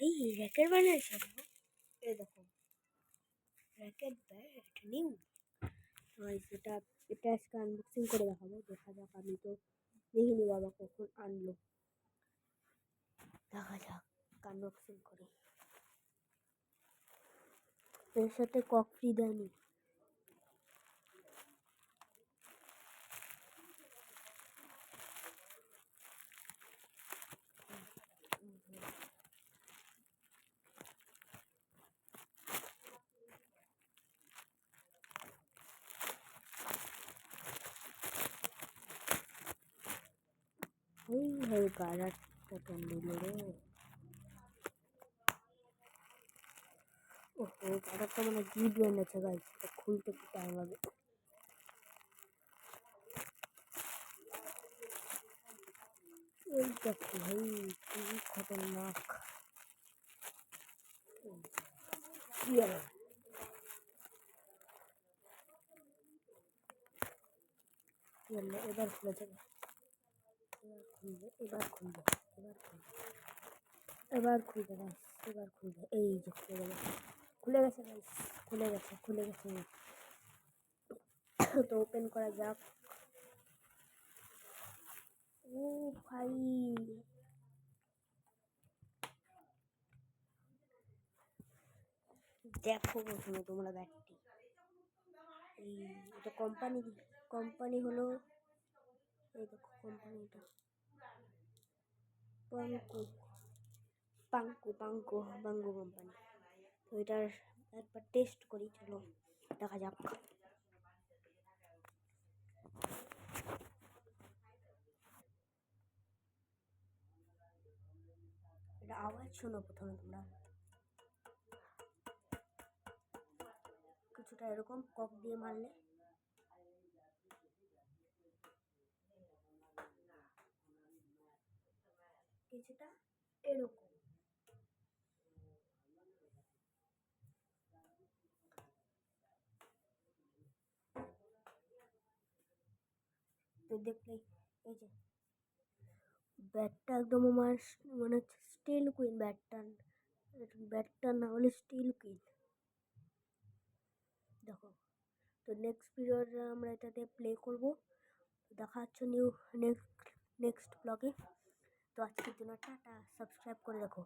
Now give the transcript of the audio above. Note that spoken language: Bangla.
এই র্যাকেট বানিয়েছে দেখো, এই দেখো র্যাকেট দেয়, এটা নিউ। এটা আজকে আনবক্সিং করে দেখাবো, দেখা যাক। আমি তো দেখিনি বাবা কখন আনলো, দেখা যাক আনবক্সিং করে। এর সাথে কক ফ্রি দেয়নি। এই কালারটা কেন দিল রে? ওহো, কালারটা মানে গিট ব্যান্ড আছে গাইস, এটা খুলতে একটু টাইম লাগে। এই দেখো ভাই, খুবই খতরনাক। এবার খুলে যাবে, এবার খুলবে, এবার খুলবে গাইস, এবার খুলবে। এই যে খুলে গেছে, খুলে গেছে গাইস, খুলে গেছে। তো ওপেন করা যাক। ও ভাই, দেখো প্রথমে তোমরা ব্যাগটি। এই এটা কোম্পানি হলো, এই দেখো কোম্পানিটা পাঙ্কু কোম্পানি। তো এটার একবার টেস্ট করি, চলো দেখা যাক। এটা আওয়াজ শোনো প্রথমে তোমরা, কিছুটা এরকম কক দিয়ে মারলে, কিছুটা এরকম। তো দেখলেই এই যে ব্যাটটা একদম আমার মনে হচ্ছে স্টিল কুইন ব্যাটটা না হলে স্টিল কুইন। দেখো, তো নেক্সট পিরিয়ডে আমরা এটাতে প্লে করব। দেখা হচ্ছে নেক্সট ব্লগে। তো আজকের জন্য টাটা, সাবস্ক্রাইব করে রাখো।